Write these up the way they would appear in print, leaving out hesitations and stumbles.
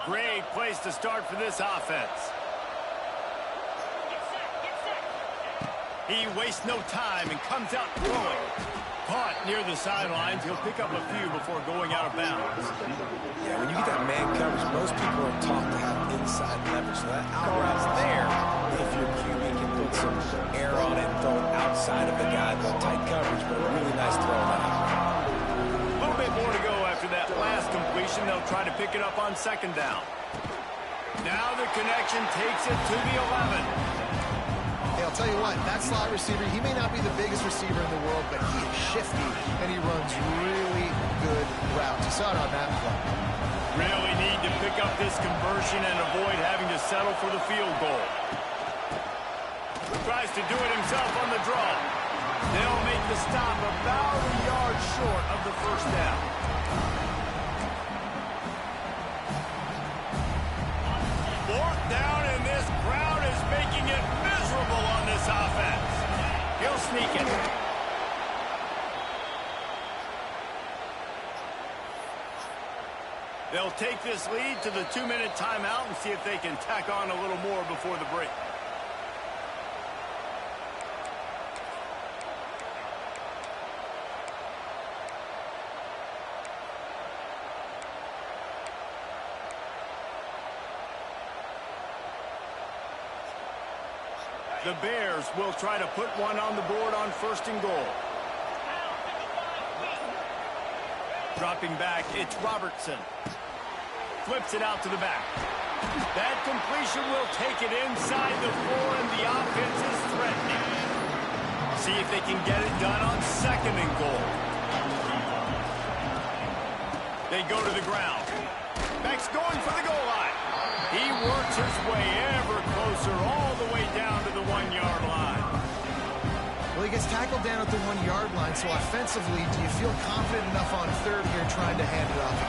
Great place to start for this offense. He wastes no time and comes out throwing. Caught near the sidelines. He'll pick up a few before going out of bounds. Yeah, when you get that man coverage, most people are taught to have inside leverage. So that out route's there if your QB can put some air on it and throw it outside of the guy. Tight coverage, but a really nice throw on that out. A little bit more to go after that last completion. They'll try to pick it up on second down. Now the connection takes it to the 11. Hey, I'll tell you what, that slot receiver, he may not be the biggest receiver in the world, but he is shifty, and he runs really good routes. You saw it on that play. Really need to pick up this conversion and avoid having to settle for the field goal. Tries to do it himself on the draw. They'll make the stop about a yard short of the first down. Fourth down, and this crowd is making it miserable on this offense. He'll sneak it. They'll take this lead to the 2-minute timeout and see if they can tack on a little more before the break. The Bears will try to put one on the board on first and goal. Dropping back, it's Robertson. Flips it out to the back. That completion will take it inside the 4, and the offense is threatening. See if they can get it done on second and goal. They go to the ground. Beck's going for the goal line. He works his way ever closer all the way down to the 1-yard line. Well, he gets tackled down at the 1-yard line, so offensively, do you feel confident enough on third here trying to hand it off?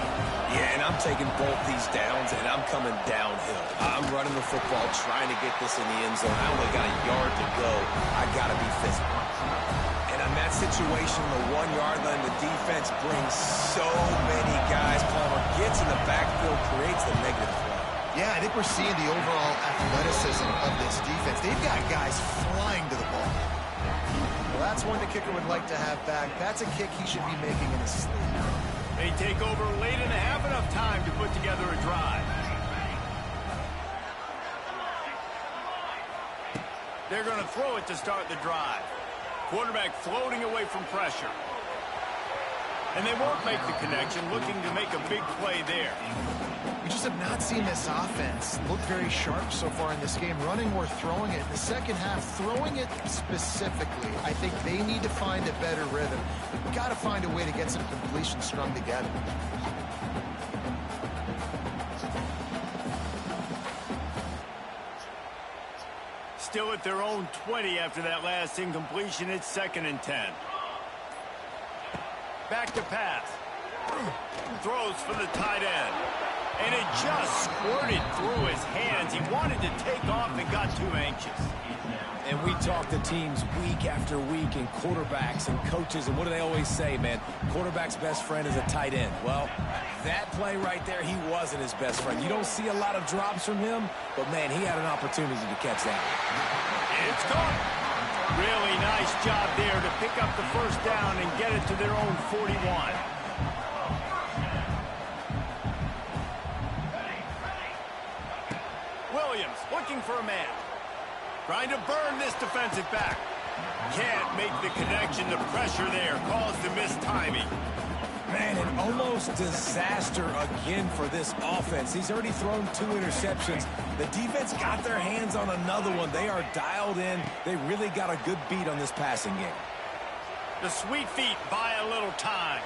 Yeah, and I'm taking both these downs, and I'm coming downhill. I'm running the football, trying to get this in the end zone. I only got a yard to go. I got to be physical. And on that situation, the 1-yard line, the defense brings so many guys. Palmer gets in the backfield, creates the negative play. Yeah, I think we're seeing the overall athleticism of this defense. They've got guys flying to the ball. Well, that's one the kicker would like to have back. That's a kick he should be making in his sleep. They take over late and have enough time to put together a drive. They're going to throw it to start the drive. Quarterback floating away from pressure. And they won't make the connection, looking to make a big play there. We just have not seen this offense look very sharp so far in this game, running or throwing it. In the second half, throwing it specifically, I think they need to find a better rhythm. We've got to find a way to get some completions strung together. Still at their own 20 after that last incompletion. It's 2nd and 10. Back to pass. Throws for the tight end. And it just squirted through his hands. He wanted to take off and got too anxious. And we talk to teams week after week, and quarterbacks and coaches, and what do they always say, man? Quarterback's best friend is a tight end. Well, that play right there, he wasn't his best friend. You don't see a lot of drops from him, but, man, he had an opportunity to catch that. It's caught. Really nice job there to pick up the first down and get it to their own 41. Williams looking for a man. Trying to burn this defensive back. Can't make the connection. The pressure there caused the mistiming. Man, an almost disaster again for this offense. He's already thrown 2 interceptions. The defense got their hands on another one. They are dialed in. They really got a good beat on this passing game. The sweet feet buy a little time.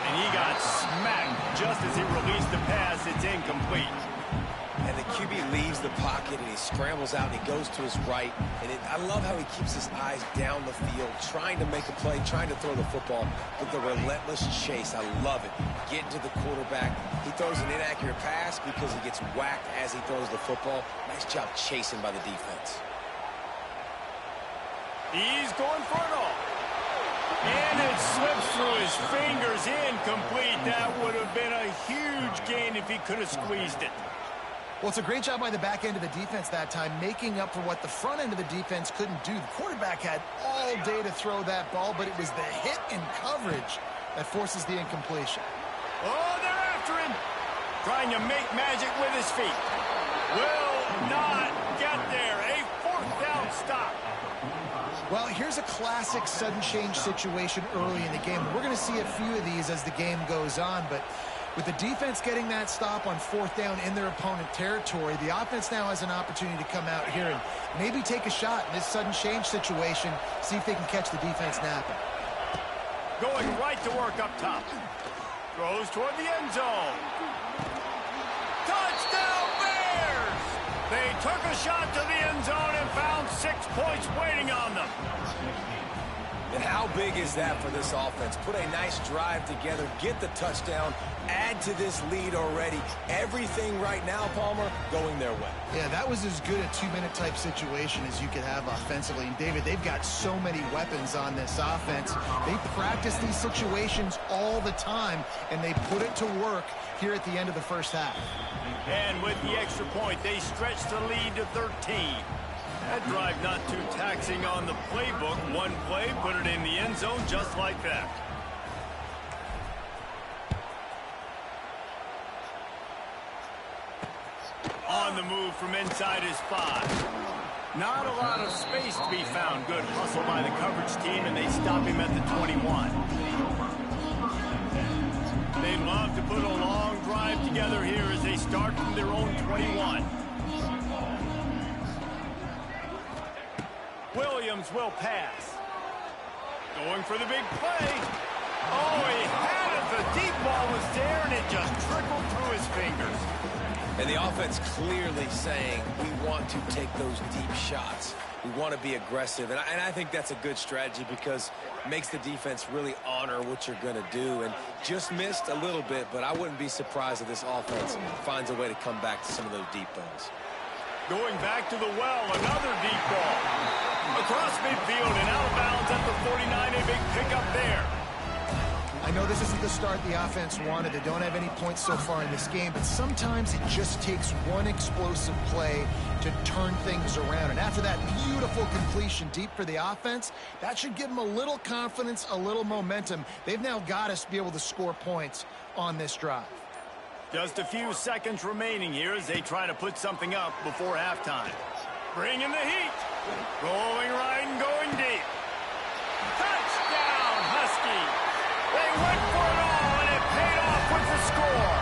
And he got smacked just as he released the pass. It's incomplete. And the QB leaves the pocket, and he scrambles out, and he goes to his right. And I love how he keeps his eyes down the field, trying to make a play, trying to throw the football with the relentless chase. I love it. Getting to the quarterback. He throws an inaccurate pass because he gets whacked as he throws the football. Nice job chasing by the defense. He's going for it all. And it slips through his fingers, incomplete. That would have been a huge gain if he could have squeezed it. Well, it's a great job by the back end of the defense that time, making up for what the front end of the defense couldn't do. The quarterback had all day to throw that ball, but it was the hit and coverage that forces the incompletion. Oh, they're after him. Trying to make magic with his feet. Will not get there. A fourth down stop. Well, here's a classic sudden change situation early in the game. We're going to see a few of these as the game goes on, but with the defense getting that stop on fourth down in their opponent territory, the offense now has an opportunity to come out here and maybe take a shot in this sudden change situation, see if they can catch the defense napping. Going right to work up top. Throws toward the end zone. Touchdown Bears! They took a shot to the end zone and found 6 points waiting on them. And how big is that for this offense? Put a nice drive together, get the touchdown, add to this lead already. Everything right now, Palmer, going their way. Yeah, that was as good a two-minute type situation as you could have offensively. And, David, they've got so many weapons on this offense. They practice these situations all the time, and they put it to work here at the end of the first half. And with the extra point, they stretch the lead to 13. That drive not too taxing on the playbook. One play, put it in the end zone just like that. On the move from inside his 5. Not a lot of space to be found. Good hustle by the coverage team, and they stop him at the 21. They love to put a long drive together here as they start from their own 21. Williams will pass. Going for the big play. Oh, he had it. The deep ball was there, and it just trickled through his fingers. And the offense clearly saying, we want to take those deep shots. We want to be aggressive. And I think that's a good strategy because it makes the defense really honor what you're going to do. And just missed a little bit, but I wouldn't be surprised if this offense finds a way to come back to some of those deep balls. Going back to the well, another deep ball. Across midfield and out of bounds at the 49, a big pickup there. I know this isn't the start the offense wanted. They don't have any points so far in this game, but sometimes it just takes one explosive play to turn things around. And after that beautiful completion deep for the offense, that should give them a little confidence, a little momentum. They've now got us to be able to score points on this drive. Just a few seconds remaining here as they try to put something up before halftime. Bringing the heat. Going right and going deep. Touchdown, Huskies. They went for it all, and it paid off with the score.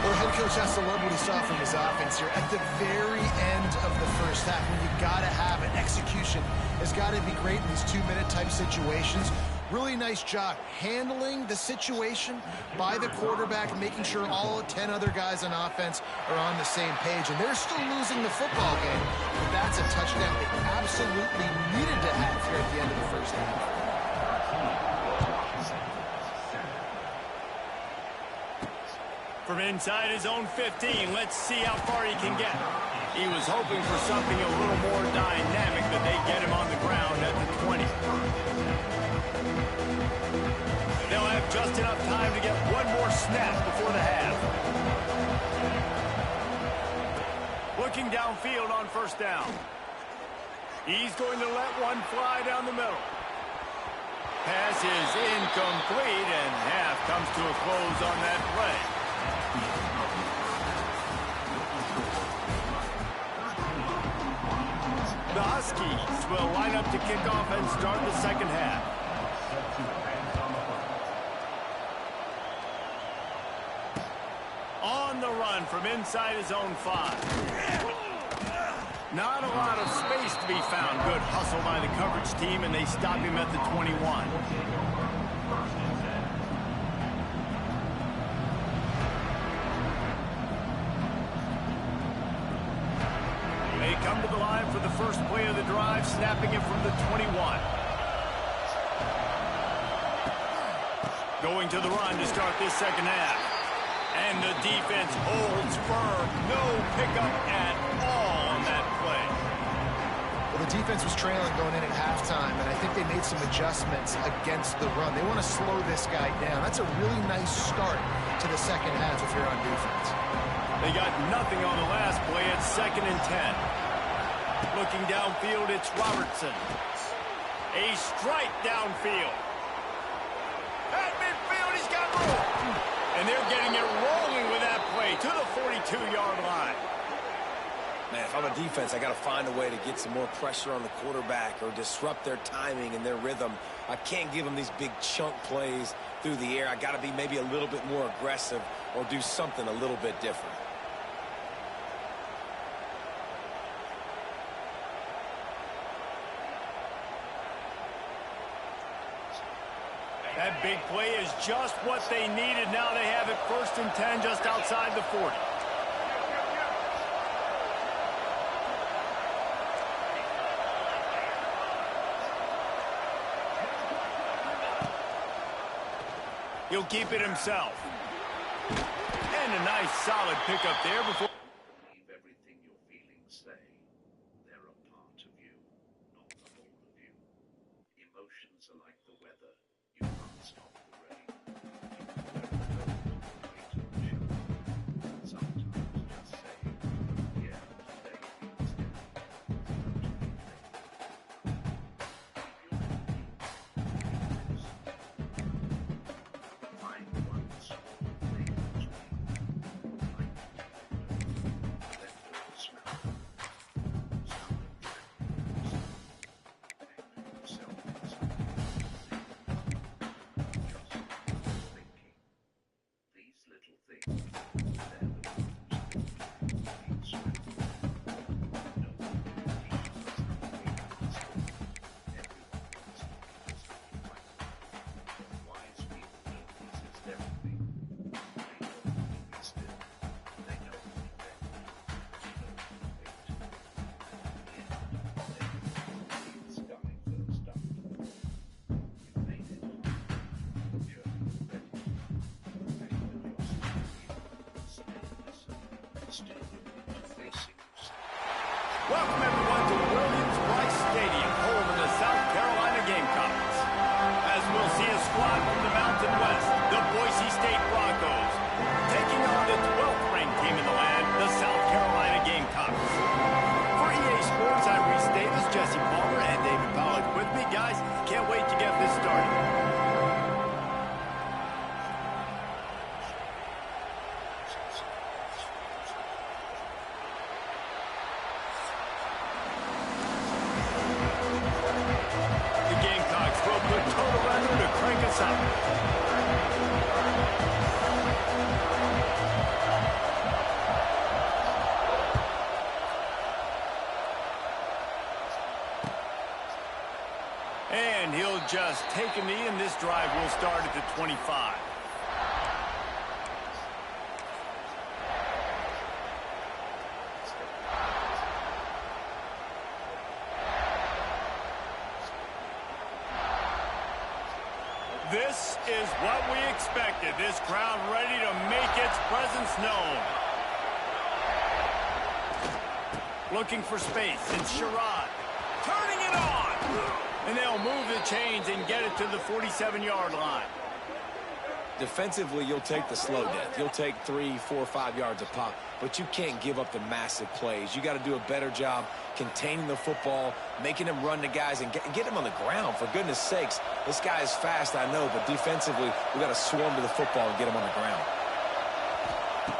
Well, the head coach has to love what he saw from his offense here at the very end of the first half. When you got to have it, execution has got to be great in these two-minute type situations. Really nice job handling the situation by the quarterback, making sure all 10 other guys on offense are on the same page. And they're still losing the football game, but that's a touchdown they absolutely needed to have here at the end of the first half. From inside his own 15, let's see how far he can get. He was hoping for something a little more dynamic, but they get him on the ground at the 20. They'll have just enough time to get one more snap before the half. Looking downfield on first down. He's going to let one fly down the middle. Pass is incomplete, and half comes to a close on that play. The Huskies will line up to kick off and start the second half. On the run from inside his own 5. Not a lot of space to be found. Good hustle by the coverage team, and they stop him at the 21. They come to the line for the first play of the drive, snapping it from the 21. Going to the run to start this second half. And the defense holds firm. No pickup at all on that play. Well, the defense was trailing going in at halftime, and I think they made some adjustments against the run. They want to slow this guy down. That's a really nice start to the second half if you're on defense. They got nothing on the last play. It's 2nd and 10. Looking downfield, it's Robertson. A strike downfield. At midfield, he's got room. And they're getting it rolling with that play to the 42-yard line. Man, if I'm a defense, I got to find a way to get some more pressure on the quarterback or disrupt their timing and their rhythm. I can't give them these big chunk plays through the air. I got to be maybe a little bit more aggressive or do something a little bit different. That big play is just what they needed. Now they have it 1st and 10 just outside the 40. He'll keep it himself. And a nice solid pickup there before. Believe everything your feelings say. They're a part of you, not the whole of you. Emotions are like the weather. You can't stop the rain. You can wear a coat, wait on the show. Sometimes just say, yeah, today feels different. Find one small thing between like let go smell. These little things, they're the ones that mean strength. No one teaches us how to wait in school. Everyone wants to be right. But wise people know this is everything. They know when to be still. They know when to bend. They know when to wait. In the end, they know the sky first up. You made it. The journey already. Welcome everyone to Williams-Brice Stadium, home of the South Carolina Gamecocks. As we'll see a squad from the Mountain West, the Boise State Broncos, taking on the 12th ranked team in the land, the South Carolina Gamecocks. For EA Sports, I'm Reese Davis, Jesse Palmer, and David Pollack with me. Guys, can't wait to get this started. And he'll just take a knee, and this drive will start at the 25. This is what we expected. This crowd ready to make its presence known. Looking for space. It's Sherrod. Turning it on. And they'll move the chains and get it to the 47-yard line. Defensively, you'll take the slow death. You'll take 3, 4, 5 yards a pop, but you can't give up the massive plays. You got to do a better job containing the football, making them run the guys, and get them on the ground. For goodness sakes, this guy is fast, I know, but defensively, we got to swarm to the football and get him on the ground.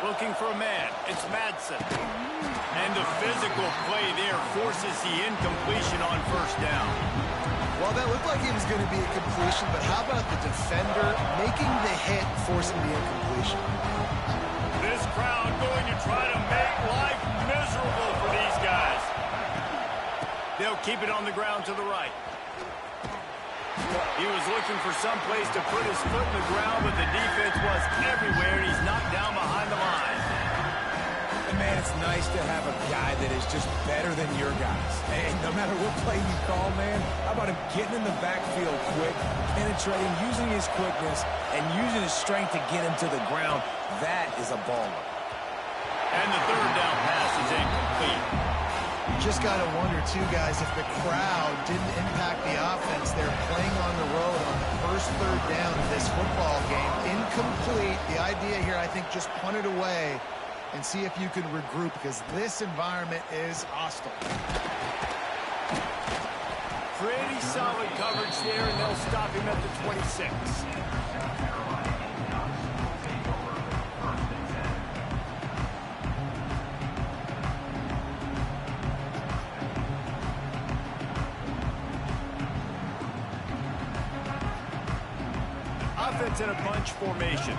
Looking for a man. It's Madsen. And the physical play there forces the incompletion on 1st down. Well, that looked like it was going to be a completion, but how about the defender making the hit, forcing the incompletion? This crowd going to try to make life miserable for these guys. They'll keep it on the ground to the right. He was looking for some place to put his foot in the ground, but the defense was everywhere, and he's knocked down behind the line. And man, it's nice to have a guy that is just better than your guys. And no matter what play you call, man, how about him getting in the backfield quick, penetrating, using his quickness, and using his strength to get him to the ground. That is a baller. And the 3rd down pass is incomplete. You just got to wonder, too, guys, if the crowd didn't impact the offense. They're playing on the road on the first third down of this football game. Incomplete. The idea here, I think, just punt it away and see if you can regroup, because this environment is hostile. Pretty solid coverage there, and they'll stop him at the 26. Offense in a bunch formation.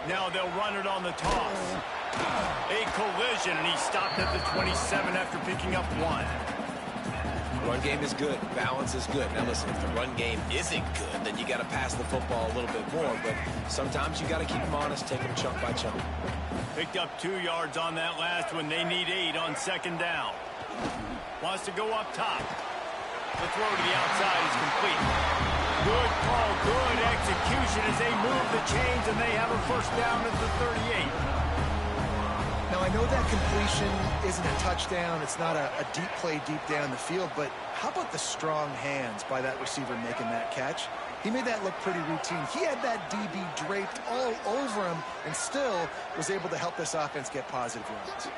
Now they'll run it on the toss. A collision, and he stopped at the 27 after picking up 1. Run game is good. Balance is good. Now listen, if the run game isn't good, then you got to pass the football a little bit more. But sometimes you got to keep them honest, take them chunk by chunk. Picked up 2 yards on that last one. They need 8 on second down. Wants to go up top. The throw to the outside is complete. Good call, good execution as they move the chains, and they have a first down at the 38. Now, I know that completion isn't a touchdown. It's not a deep play deep down the field, but how about the strong hands by that receiver making that catch? He made that look pretty routine. He had that DB draped all over him and still was able to help this offense get positive yards.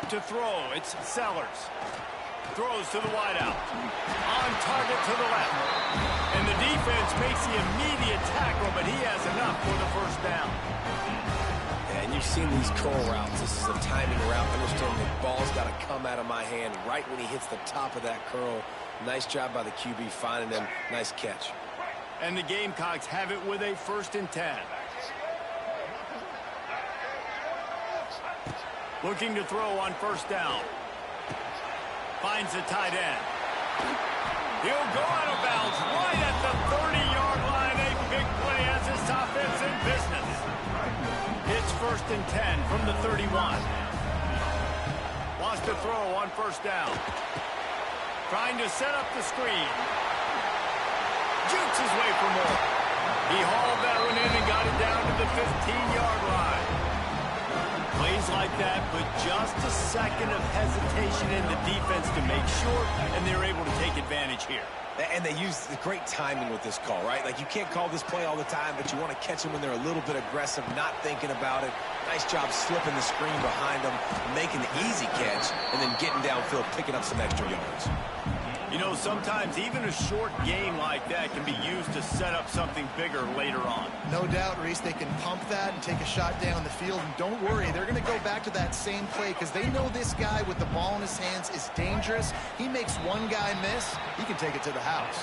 To throw, it's Sellers. Throws to the wideout. On target to the left. And the defense makes the immediate tackle, but he has enough for the first down. And you've seen these curl routes. This is a timing route. Understand the ball's got to come out of my hand right when he hits the top of that curl. Nice job by the QB finding them. Nice catch. And the Gamecocks have it with a 1st and 10. Looking to throw on first down. Finds the tight end. He'll go out of bounds right at the 30-yard line. A big play as this offense in business. It's 1st and 10 from the 31. Wants to throw on first down. Trying to set up the screen. Jukes his way for more. He hauled that one in and got it down to the 15-yard line. Plays like that, but just a second of hesitation in the defense to make sure, and they're able to take advantage here. And they use the great timing with this call, right? Like, you can't call this play all the time, but you want to catch them when they're a little bit aggressive, not thinking about it. Nice job slipping the screen behind them, making the easy catch, and then getting downfield, picking up some extra yards. You know, sometimes even a short game like that can be used to set up something bigger later on. No doubt, Reese, they can pump that and take a shot down the field. And don't worry, they're going to go back to that same play because they know this guy with the ball in his hands is dangerous. He makes one guy miss, he can take it to the house.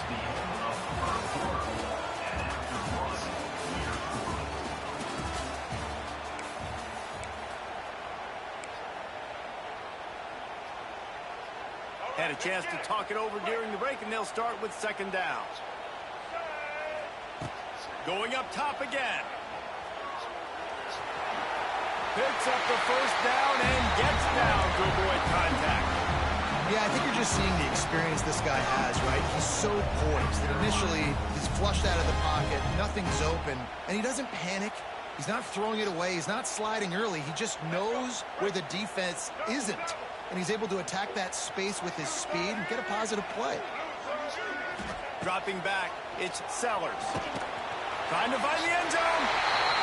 Had a chance to talk it over during the break, and they'll start with second down. Going up top again. Picks up the first down and gets down to avoid contact. Yeah, I think you're just seeing the experience this guy has, right? He's so poised that initially he's flushed out of the pocket, nothing's open, and he doesn't panic. He's not throwing it away. He's not sliding early. He just knows where the defense isn't. And he's able to attack that space with his speed and get a positive play. Dropping back, it's Sellers. Trying to find the end zone.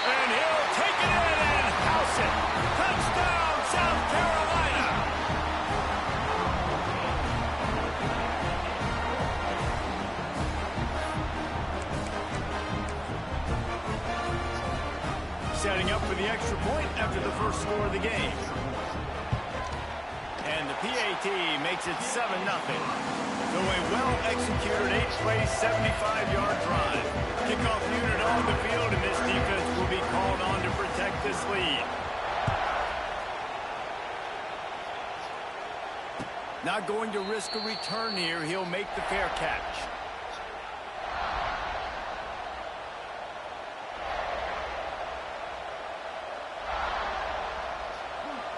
And he'll take it in and house it. Touchdown, South Carolina. Setting up for the extra point after the first score of the game. And the PAT makes it 7-0. So a well-executed 8-play, 75-yard drive. Kickoff unit on the field, and this defense will be called on to protect this lead. Not going to risk a return here. He'll make the fair catch.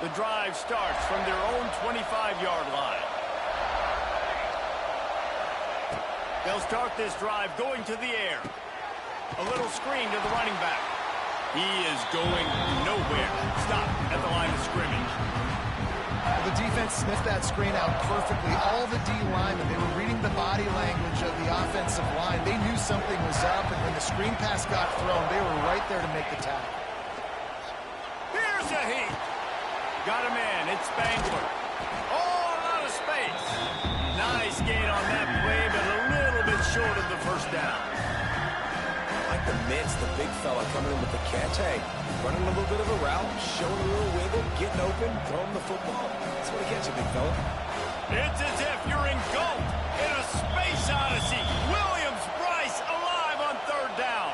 The drive starts from their own 25-yard line. They'll start this drive going to the air. A little screen to the running back. He is going nowhere. Stop at the line of scrimmage. The defense sniffed that screen out perfectly. All the D linemen, they were reading the body language of the offensive line. They knew something was up, and when the screen pass got thrown, they were right there to make the tackle. Here's a heat. Got a man. It's Spangler. Oh, a lot of space. Nice gain on that play, but a little bit short of the first down. Like the mitts, the big fella coming in with the catch. Hey, running a little bit of a route, showing a little wiggle, getting open, throwing the football. That's what he gets you, big fella. It's as if you're engulfed in a space odyssey. Williams-Brice alive on third down.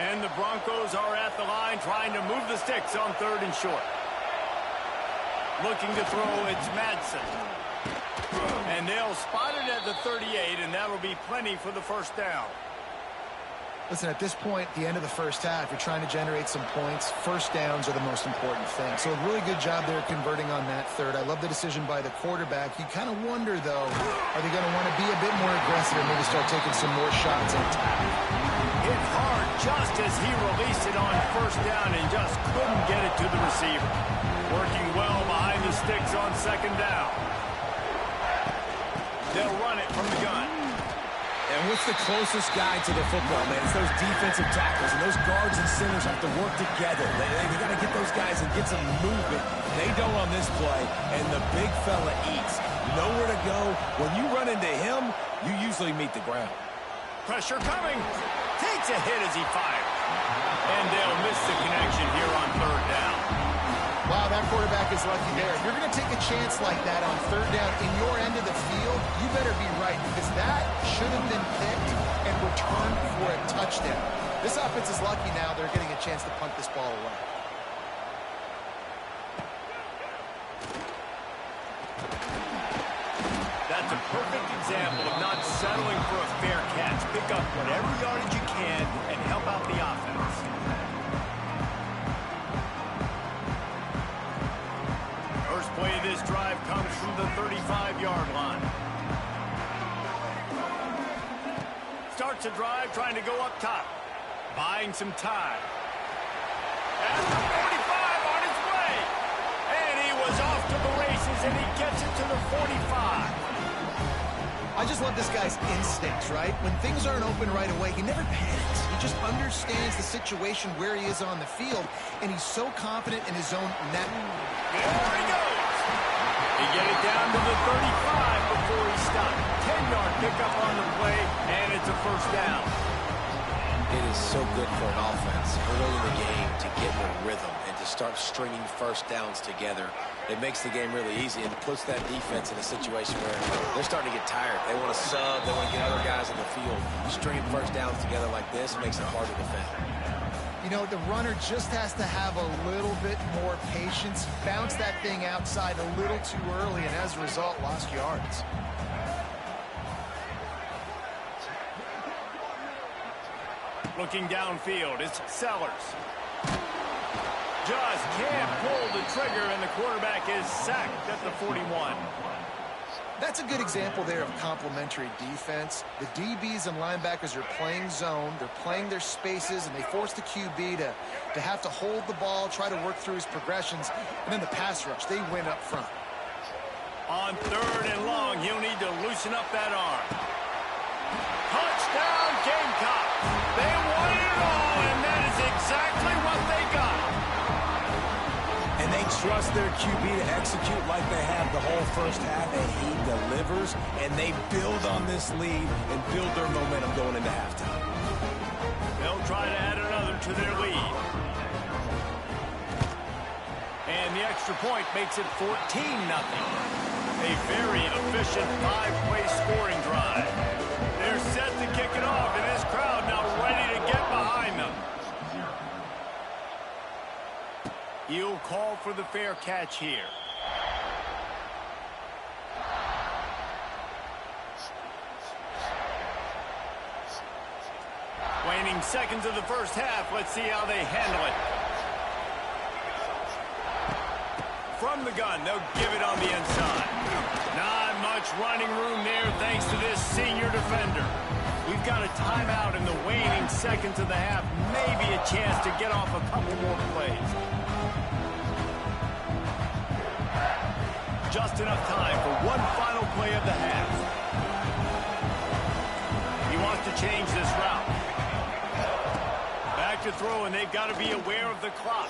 And the Broncos are at the line trying to move the sticks on third and short. Looking to throw, it's Madsen. And they'll spot it at the 38, and that'll be plenty for the first down. Listen, at this point, the end of the first half, you're trying to generate some points. First downs are the most important thing. So a really good job there converting on that third. I love the decision by the quarterback. You kind of wonder, though, are they going to want to be a bit more aggressive and maybe start taking some more shots and attack? Hit hard just as he released it on first down and just couldn't get it to the receiver. Working well behind the sticks on second down. They'll run it from the gun. And what's the closest guy to the football, man? It's those defensive tackles, and those guards and centers have to work together. They got to get those guys and get some movement. They don't on this play, and the big fella eats. Nowhere to go. When you run into him, you usually meet the ground. Pressure coming. Takes a hit as he fired. And they'll miss the connection here on third down. Wow, that quarterback is lucky there. If you're going to take a chance like that on third down in your end of the field, you better be right, because that should have been picked and returned for a touchdown. This offense is lucky now they're getting a chance to punt this ball away. That's a perfect example of not settling for a fair catch. Pick up whatever yardage you can and help out the offense. First play of this drive comes from the 35-yard line. Starts a drive trying to go up top. Buying some time. At the 45 on his way. And he was off to the races, and he gets it to the 45. I just love this guy's instincts, right? When things aren't open right away, he never panics. He just understands the situation where he is on the field, and he's so confident in his own net. There he goes. He get it down to the 35 before he stopped. 10-yard pickup on the play, and it's a first down. It is so good for an offense early in the game to get in a rhythm and to start stringing first downs together. It makes the game really easy and puts that defense in a situation where they're starting to get tired. They want to sub. They want to get other guys in the field. Stringing first downs together like this makes it hard to defend. You know, the runner just has to have a little bit more patience. Bounce that thing outside a little too early, and as a result, lost yards. Looking downfield, it's Sellers. Just can't pull the trigger, and the quarterback is sacked at the 41. That's a good example there of complementary defense. The DBs and linebackers are playing zone, they're playing their spaces, and they force the QB to have to hold the ball, try to work through his progressions, and then the pass rush, they win up front. On third and long, he'll need to loosen up that arm. Touchdown, Gamecock. They wanted it all, and that is exactly what they got. And they trust their QB to execute like they have the whole first half, and he delivers, and they build on this lead and build their momentum going into halftime. They'll try to add another to their lead. And the extra point makes it 14-0. A very efficient 5-play scoring drive. They're set to kick it off, and this crowd now ready to get behind them. He'll call for the fair catch here. Waning seconds of the first half. Let's see how they handle it. From the gun, they'll give it on the inside. Not much running room there thanks to this senior defender. We've got a timeout in the waning seconds of the half. Maybe a chance to get off a couple more plays. Just enough time for one final play of the half. He wants to change this route. Back to throw, and they've got to be aware of the clock.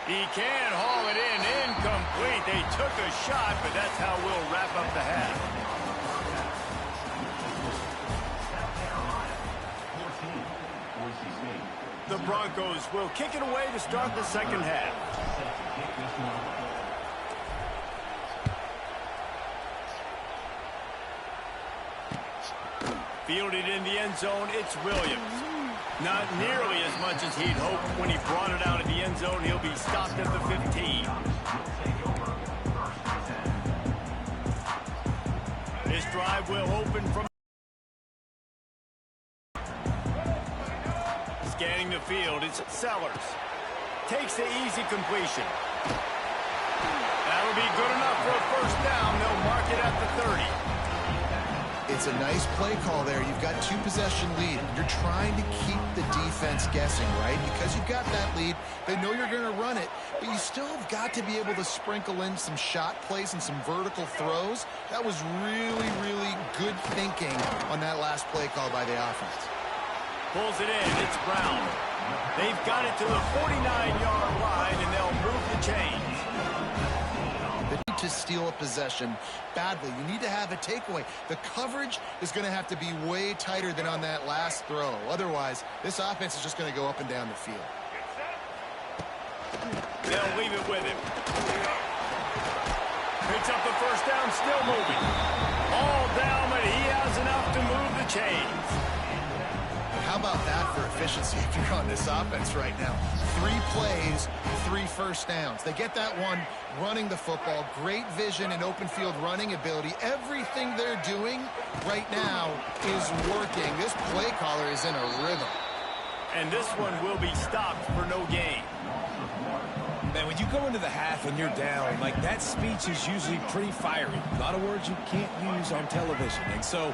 He can haul it in. Incomplete. They took a shot, but that's how we'll wrap up the half. The Broncos will kick it away to start the second half. Fielded in the end zone, it's Williams. Not nearly as much as he'd hoped when he brought it out of the end zone. He'll be stopped at the 15. This drive will open from... Scanning the field, it's Sellers. Takes the easy completion. That'll be good enough for a first down. They'll mark it at the 30. It's a nice play call there. You've got 2-possession lead. You're trying to keep the defense guessing, right? Because you've got that lead. They know you're going to run it, but you still have got to be able to sprinkle in some shot plays and some vertical throws. That was really, really good thinking on that last play call by the offense. Pulls it in. It's Brown. They've got it to the 49-yard line, and they'll move the chains. To steal a possession badly. You need to have a takeaway. The coverage is going to have to be way tighter than on that last throw. Otherwise, this offense is just going to go up and down the field. They'll leave it with him. Picks up the first down, still moving. All down, but he has enough to move the chains. How about that for efficiency if you're on this offense right now? 3 plays, 3 first downs. They get that one running the football. Great vision and open field running ability. Everything they're doing right now is working. This play caller is in a rhythm. And this one will be stopped for no gain. Man, when you go into the half and you're down, like that speech is usually pretty fiery. A lot of words you can't use on television. And so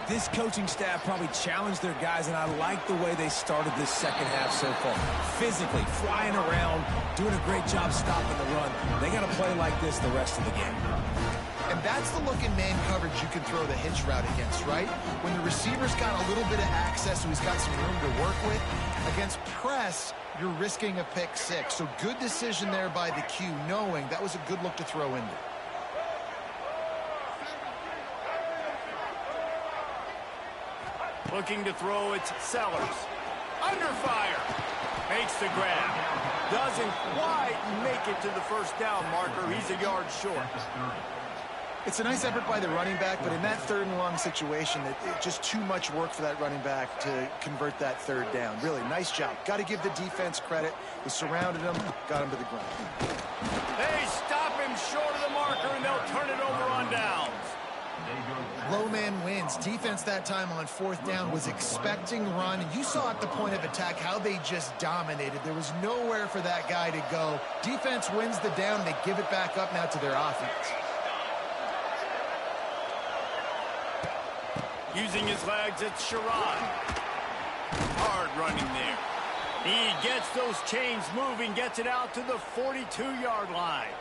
this coaching staff probably challenged their guys, and I like the way they started this second half so far. Physically, flying around, doing a great job stopping the run. They got to play like this the rest of the game. And that's the look in man coverage you can throw the hitch route against, right? When the receiver's got a little bit of access, so he's got some room to work with. Against press, you're risking a pick 6. So good decision there by the Q, knowing that was a good look to throw into. Looking to throw, it's Sellers. Under fire. Makes the grab. Doesn't quite make it to the first down marker. He's a yard short. It's a nice effort by the running back, but in that 3rd and long situation, it's just too much work for that running back to convert that 3rd down. Really, nice job. Got to give the defense credit. They surrounded him, got him to the ground. They stop him short of the marker, and they'll turn it over on downs. Low man wins. Defense that time on 4th down was expecting run. And you saw at the point of attack how they just dominated. There was nowhere for that guy to go. Defense wins the down. They give it back up now to their offense. Using his legs, it's Sherrod. Hard running there. He gets those chains moving, gets it out to the 42-yard line.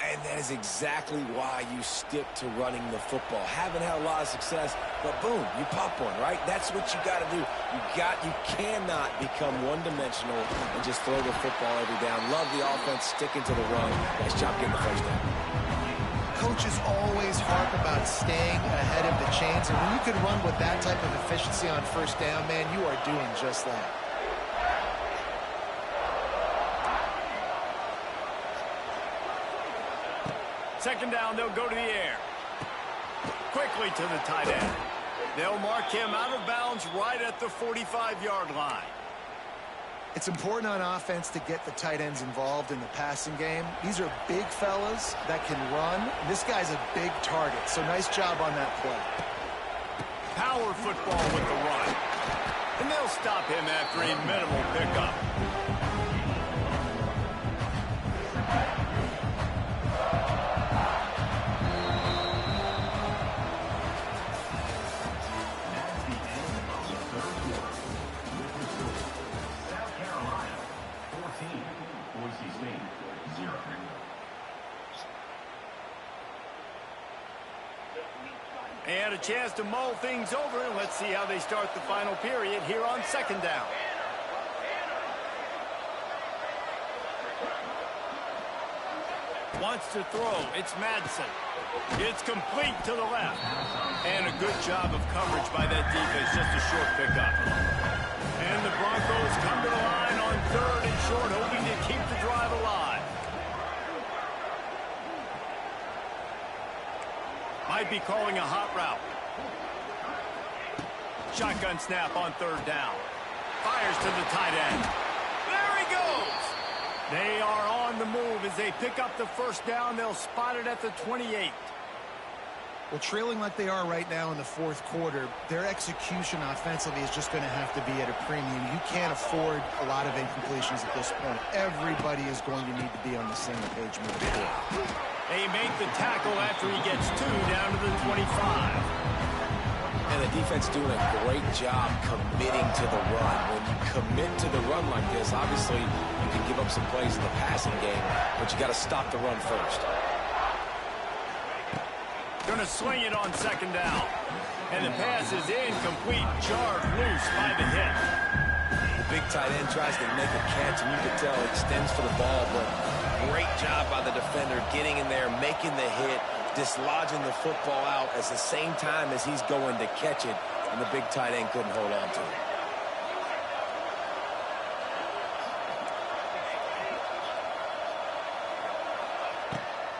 And that is exactly why you stick to running the football. Haven't had a lot of success, but boom, you pop one, right? That's what you got to do. You cannot become one-dimensional and just throw the football every down. Love the offense, sticking to the run. Nice job getting the first down. Coaches always harp about staying ahead of the chains, and when you can run with that type of efficiency on first down, man, you are doing just that. Second down, they'll go to the air. Quickly to the tight end. They'll mark him out of bounds right at the 45-yard line. It's important on offense to get the tight ends involved in the passing game. These are big fellas that can run. This guy's a big target, so nice job on that play. Power football with the run. And they'll stop him after a minimal pickup. And a chance to mull things over. And let's see how they start the final period here on second down. Wants to throw. It's Madsen. It's complete to the left. And a good job of coverage by that defense. Just a short pickup. And the Broncos come to the line on third and short, hoping to keep the drive alive. Might be calling a hot route. Shotgun snap on third down. Fires to the tight end. There he goes. They are on the move as they pick up the first down. They'll spot it at the 28. Well, trailing like they are right now in the fourth quarter, their execution offensively is just going to have to be at a premium. You can't afford a lot of incompletions at this point. Everybody is going to need to be on the same page moving forward. They make the tackle after he gets 2 down to the 25. And the defense doing a great job committing to the run. When you commit to the run like this, obviously you can give up some plays in the passing game, but you got to stop the run first. Going to swing it on second down. And the pass is incomplete, jarred loose by the hit. The big tight end tries to make a catch, and you can tell he extends for the ball, but great job by the defender getting in there, making the hit, dislodging the football out at the same time as he's going to catch it, and the big tight end couldn't hold on to it.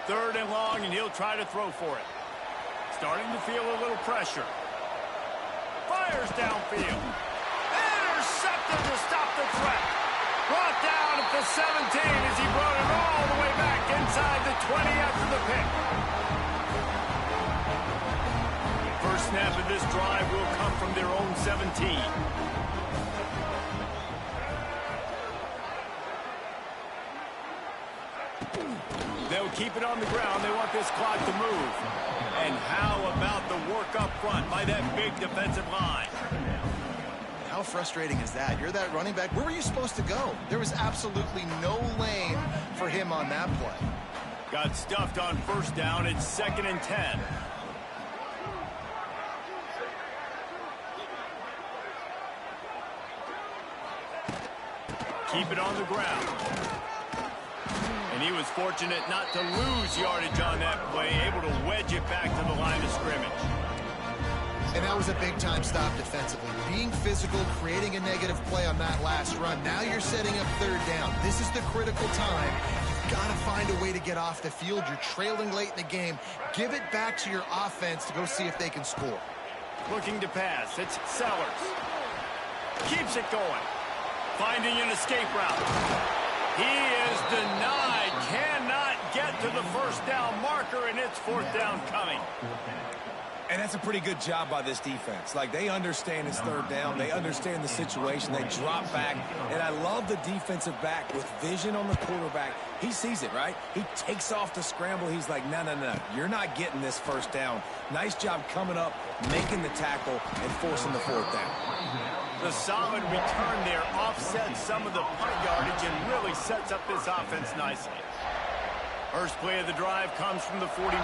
Third and long, and he'll try to throw for it. Starting to feel a little pressure. Fires downfield. Intercepted to stop the threat. Brought down at the 17 as he brought it all the way back inside the 20 after the pick. First snap of this drive will come from their own 17. They'll keep it on the ground. They want this clock to move. And how about the work up front by that big defensive line? How frustrating is that? You're that running back. Where were you supposed to go? There was absolutely no lane for him on that play. Got stuffed on first down. It's 2nd and 10. Keep it on the ground. And he was fortunate not to lose yardage on that play, able to wedge it back to the line of scrimmage. And that was a big-time stop defensively. Being physical, creating a negative play on that last run. Now you're setting up third down. This is the critical time. You've got to find a way to get off the field. You're trailing late in the game. Give it back to your offense to go see if they can score. Looking to pass. It's Sellers. Keeps it going. Finding an escape route. He is denied. Cannot get to the first down marker, and it's 4th down coming. And that's a pretty good job by this defense. Like, they understand it's third down. They understand the situation. They drop back. And I love the defensive back with vision on the quarterback. He sees it, right? He takes off the scramble. He's like, no, no, no. You're not getting this first down. Nice job coming up, making the tackle, and forcing the 4th down. The solid return there offsets some of the punt yardage and really sets up this offense nicely. First play of the drive comes from the 41.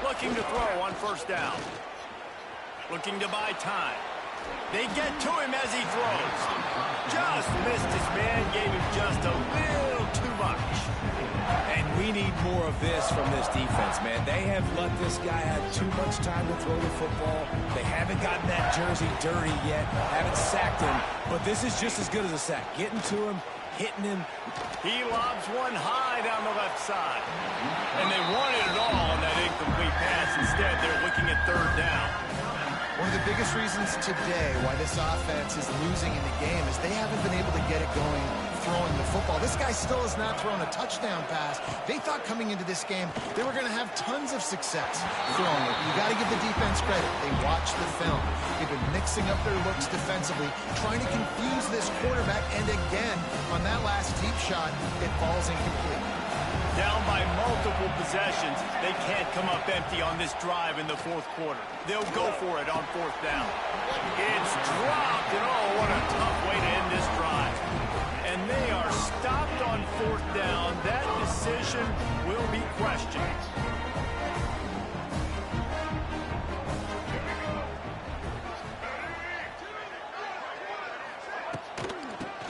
Looking to throw on first down. Looking to buy time. They get to him as he throws. Just missed his man, gave him just a little too much. And we need more of this from this defense, man. They have let this guy have too much time to throw the football. They haven't gotten that jersey dirty yet, haven't sacked him, but this is just as good as a sack. Getting to him, hitting him. He lobs one high down the left side. And they wanted it all on that incomplete pass. Instead, they're looking at third down. One of the biggest reasons today why this offense is losing in the game is they haven't been able to get it going throwing the football. This guy still has not thrown a touchdown pass. They thought coming into this game they were going to have tons of success throwing it. You got to give the defense credit. They watched the film. They've been mixing up their looks defensively, trying to confuse this quarterback, and again, on that last deep shot, it falls incomplete. Down by multiple possessions, they can't come up empty on this drive in the fourth quarter. They'll go for it on 4th down. It's dropped, and oh, what a tough way to end this drive. And they are stopped on 4th down. That decision will be questioned.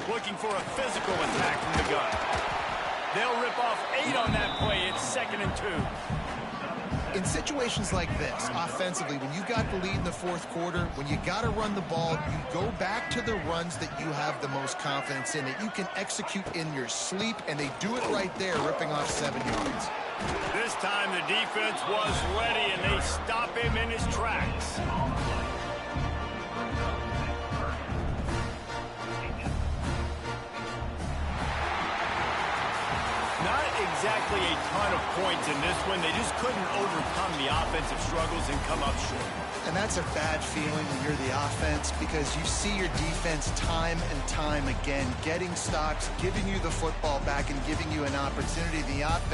Looking for a physical attack from the gun. They'll rip off 8 on that play. It's 2nd and 2. In situations like this, offensively, when you got the lead in the fourth quarter, when you got to run the ball, you go back to the runs that you have the most confidence in, that you can execute in your sleep, and they do it right there, ripping off 7 yards. This time the defense was ready, and they stop him in his tracks. Not exactly a ton of points in this one. They just couldn't overcome the offensive struggles and come up short. And that's a bad feeling when you're the offense, because you see your defense time and time again getting stops, giving you the football back, and giving you an opportunity. The offense